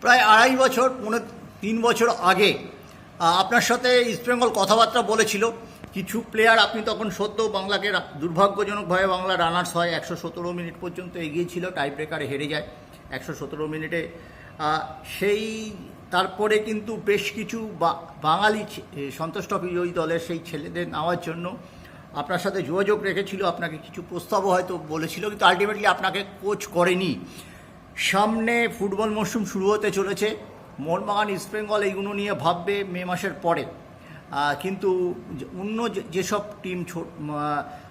প্রায় 2.5 বছর 3 বছর আগে আপনার সাথে ইস্টবেঙ্গল কথাবার্তা বলেছিল। কিছু প্লেয়ার আপনি তখন সদ্য বাংলাকে দুর্ভাগ্যজনকভাবে বাংলা রানার্স হয়, 117 মিনিট পর্যন্ত এগিয়েছিল, টাই ব্রেকারে হেরে যায় 117 মিনিটে। সেই তারপরে কিন্তু বেশ কিছু বাঙালি সন্তোষ ট্রফি জয়ী দলের সেই ছেলেদের নেওয়ার জন্য আপনার সাথে যোগাযোগ রেখেছিল, আপনাকে কিছু প্রস্তাবও হয়তো বলেছিল, কিন্তু আলটিমেটলি আপনাকে কোচ করেনি। সামনে ফুটবল মরশুম শুরু হতে চলেছে, মোহনবাগান ইস্টবেঙ্গল এইগুলো নিয়ে ভাববে মে মাসের পরে, কিন্তু অন্য যেসব টিম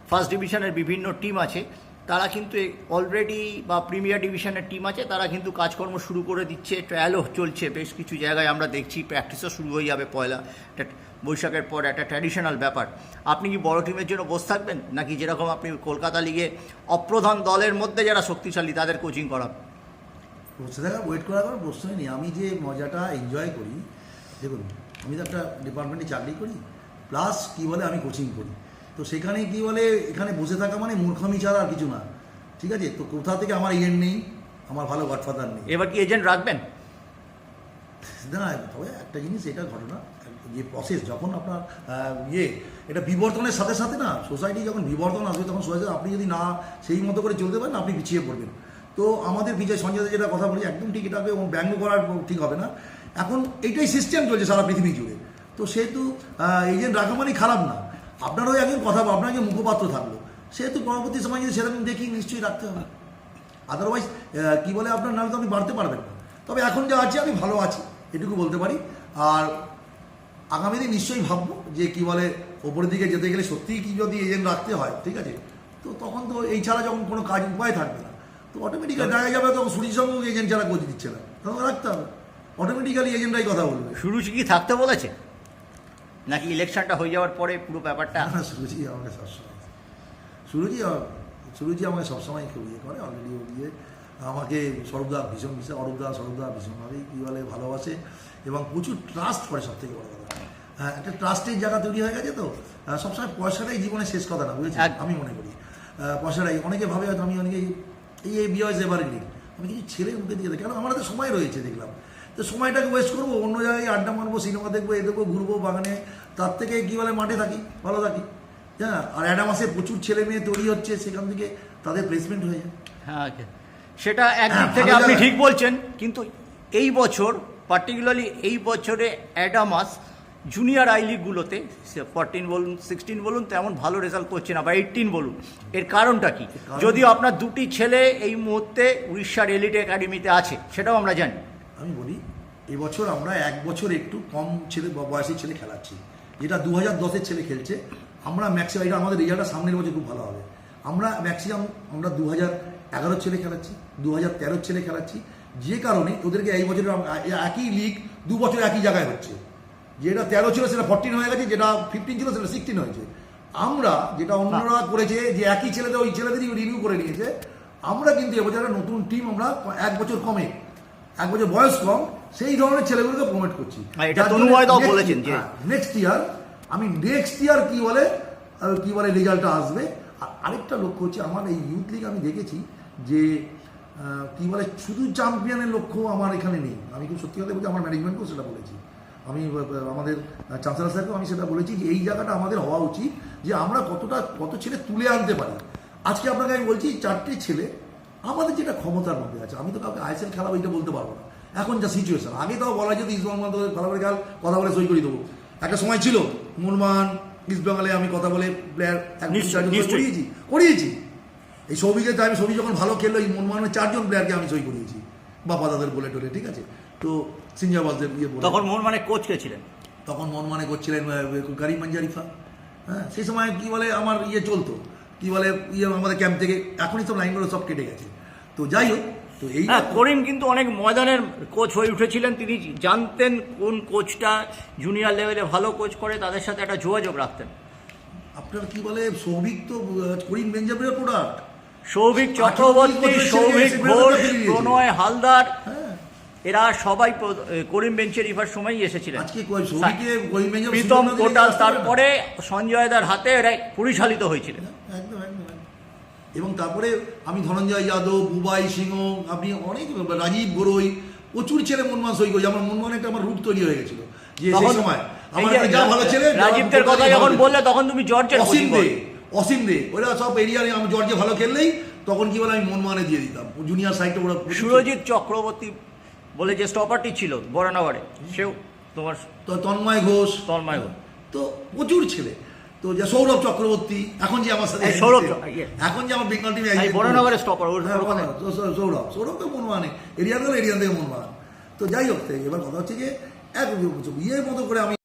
ফার্স্ট ডিভিশনের বিভিন্ন টিম আছে তারা কিন্তু অলরেডি, বা প্রিমিয়ার ডিভিশনের টিম আছে তারা কিন্তু কাজকর্ম শুরু করে দিচ্ছে, ট্রায়ালও চলছে বেশ কিছু জায়গায়, আমরা দেখছি প্র্যাকটিসও শুরু হয়ে যাবে পয়লা বৈশাখের পর। একটা ট্র্যাডিশনাল ব্যাপার। আপনি কি বড় টিমের জন্য বসে থাকবেন, নাকি যেরকম আপনি কলকাতা লিগে অপ্রধান দলের মধ্যে যারা শক্তিশালী তাদের কোচিং করাবেন? বসে থাকা ওয়েট করার কোনো প্রশ্নই নেই। আমি যে মজাটা এনজয় করি, দেখুন আমি তো একটা ডিপার্টমেন্টে চাকরি করি, প্লাস কী বলে আমি কোচিং করি, তো সেখানে কী বলে এখানে বসে থাকা মানে মূর্খামি ছাড়া আর কিছু না, ঠিক আছে? তো কোথা থেকে আমার এজেন্ট নেই, আমার ভালো গডফাদার নেই। এবার কি এজেন্ট রাখবেন? না, তবে একটা জিনিস, এটা ঘটনা যে প্রসেস যখন আপনার এটা বিবর্তনের সাথে সাথে না, সোসাইটি যখন বিবর্তন আসবে তখন সোসাইটি আপনি যদি না সেই মতো করে চলতে পারেন আপনি পিছিয়ে পড়বেন। তো আমাদের বিজয় সঞ্জয় যেটা কথা বলি একদম ঠিক, এটাকে ব্যঙ্গ করার ঠিক হবে না। এখন এইটাই সিস্টেম চলছে সারা পৃথিবী জুড়ে, তো সেহেতু এজেন্ট রাখা মানে খারাপ না। আপনারও একজন কথা, আপনার যে মুখপাত্র থাকলো, সেহেতু পরবর্তী সময় যদি সেরকম দেখি নিশ্চয়ই রাখতে হবে, আদারওয়াইজ কী বলে আপনার নাহলে তো আপনি বাড়তে পারবেন না। তবে এখন যা আছে আমি ভালো আছি, এটুকু বলতে পারি। আর আগামী দিন নিশ্চয়ই ভাববো যে কী বলে ওপরের দিকে যেতে গেলে সত্যিই কি যদি এজেন্ট রাখতে হয়, ঠিক আছে, তো তখন তো এই ছাড়া যখন কোনো কাজ উপায় থাকবে না, তো অটোমেটিক্যালি দেখা যাবে তখন সুরির সঙ্গেও এজেন্ট ছাড়া কোচ দিচ্ছে না, তখন রাখতে হবে, অটোমেটিক্যালি এজেন্টরাই কথা বলবে। সুরুচি কি থাকতে বলেছে, নাকি ইলেকশনটা হয়ে যাওয়ার পরে পুরো ব্যাপারটা? সুরুচি আমাকে সবসময় সুরুচি আমাকে সবসময় কেউ ইয়ে করে, অলরেডি ও গিয়ে আমাকে অরূপদা ভীষণভাবেই কী বলে ভালোবাসে এবং প্রচুর ট্রাস্ট করে, সব থেকে বড় কথা। একটা ট্রাস্টের জায়গা তৈরি হয়ে গেছে, তো সবসময় পয়সাটাই জীবনের শেষ কথা না, বুঝেছি? আমি মনে করি পয়সাটাই, অনেকে ভাবে হয়তো আমি অনেকে এই বিয়স এভারগ্রিন, আমি কিছু ছেলে মুখে দিয়ে দেয়, কেন আমার হাতে সময় রয়েছে দেখলাম, তো সময়টাকে ওয়েস্ট করবো, অন্য জায়গায় আড্ডা মারবো, সিনেমা দেখবো, এ দেখবো, ঘুরবো বাগানে, তার থেকে কী বলে মাঠে থাকি, ভালো থাকি। হ্যাঁ, আর একটা মাসে প্রচুর ছেলে মেয়ে তৈরি হচ্ছে, সেখান থেকে তাদের প্লেসমেন্ট হয়ে যায়। হ্যাঁ, সেটা একদিক থেকে আপনি ঠিক বলছেন, কিন্তু এই বছর পার্টিকুলারলি এই বছরে অ্যাডামাস জুনিয়র আই লিগগুলোতে 14 বলুন 16 বলুন তেমন ভালো রেজাল্ট করছে না, বা 18 বলুন, এর কারণটা কি? যদিও আপনার দুটি ছেলে এই মুহূর্তে উড়িষ্যার এলিট একাডেমিতে আছে, সেটাও আমরা জানি। আমি বলি এবছর আমরা 1 বছর একটু কম ছেলে বয়সী ছেলে খেলাচ্ছি, যেটা 2010-এর ছেলে খেলছে। আমরা ম্যাক্সিমাম, এটা আমাদের রেজাল্টটা সামনের বছর খুব ভালো হবে, আমরা ম্যাক্সিমাম আমরা 2011 ছেলে খেলাচ্ছি, 2013 ছেলে খেলাচ্ছি, যে কারণে ওদেরকে এই বছর একই লিগ 2 বছর একই জায়গায় হচ্ছে, যেটা 13 ছিল সেটা 14 হয়ে গেছে, যেটা 15 ছিল সেটা 16 হয়েছে। আমরা যেটা অন্যরা করেছে যে একই ছেলেদের ওই ছেলেদেরই রিনিউ করে নিয়েছে, আমরা কিন্তু এবছর একটা নতুন টিম, আমরা 1 বছর কমে, 1 বছর বয়স কম, সেই ধরনের ছেলেগুলোকে প্রমোট করছি। নেক্সট ইয়ার কি বলে রেজাল্টটা আসবে। আরেকটা লক্ষ্য হচ্ছে আমার এই ইউথ লিগ, আমি দেখেছি যে কী বলে শুধু চ্যাম্পিয়নের লক্ষ্য আমার এখানে নেই। আমি খুব সত্যি কথা বলছি, আমার ম্যানেজমেন্টকেও সেটা বলেছি, আমি আমাদের চ্যান্সেলর স্যারকেও আমি সেটা বলেছি যে এই জায়গাটা আমাদের হওয়া উচিত যে আমরা কত ছেলে তুলে আনতে পারি। আজকে আপনাকে আমি বলছি 4টে ছেলে আমাদের যেটা ক্ষমতার মধ্যে আছে, আমি তো কাউকে আইএসএল খেলাবো এটা বলতে পারবো না, এখন যা সিচুয়েশন। আগে তাও বলা যেত ইস্টবেঙ্গল ভালো করে খেল, কথা বলে সই করে দেবো, একটা সময় ছিল মোহনবাগান ইস্টবেঙ্গলে আমি কথা বলে প্লেয়ার করিয়েছি। এই সৌভিকের টাইমে সৌভিক যখন ভালো খেললো, এই মোহনবাগানের 4 জন প্লেয়ারকে আমি সই করিয়েছি, বাবা দাদের বলে টোলে, ঠিক আছে? তো সিনজাবাজদের তখন মোহনবাগানে কোচ কে ছিলেন? তখন মোহনবাগানে কোচ ছিলেন কারিম মানজারিফা। হ্যাঁ, সেই সময় কী বলে আমার চলতো, কী বলে আমাদের ক্যাম্প থেকে, এখনই সব লাইনগুলো সব কেটে গেছে। তো যাই হোক, তো এই করিম কিন্তু অনেক ময়দানের কোচ হয়ে উঠেছিলেন, তিনি জানতেন কোন কোচটা জুনিয়র লেভেলে ভালো কোচ করে, তাদের সাথে একটা যোগাযোগ রাখতেন। আপনার কি বলে সৌভিক তো করিম বেঞ্জামিনের প্রোডাক্ট, সৌভিক চক্রবর্তী, সৌভিক ঘোষ, প্রণয় হালদার, এরা সবাই করিম বেঞ্চেরিফার সময়ই এসেছিলেন। প্রীতম কোটাল, তারপরে সঞ্জয় দার হাতে এরা পরিচালিত হয়েছিলেন। একদম। এবং তারপরে আমি ধনঞ্জয় যাদব, বুবাই সিংহ, আপনি অনেক রাজীব গরৈ, প্রচুর ছেলে মনমান সই করেছে। আমার মনমান একটা আমার রূপ তৈরি হয়ে গেছিল যে সেই তখন সময় এই আমার যে একটা যা ভালো ছেলে রাজীবদের কথা যখন বললে তখন তুমি জর্জের অসীম দে ওরা সব এরিয়ারে আমি জর্জে ভালো খেললেই তখন কি বলে আমি মনমানে দিয়ে দিতাম জুনিয়র সাইডটা ওরা সুরজিৎ চক্রবর্তী বলে যে স্টপারটি ছিল বরানগরে, সেও তোমার তো তন্ময় ঘোষ তো প্রচুর ছেলে, তো যে সৌরভ চক্রবর্তী এখন যে আমার সাথে এখন যে আমার বেঙ্গল টিমে বরানগরের স্টপার সৌরভ তো মনমানে এরিয়ান থেকে মনমান। তো যাই হোক, এবার কথা হচ্ছে যে এক ইয়ের মতো করে আমি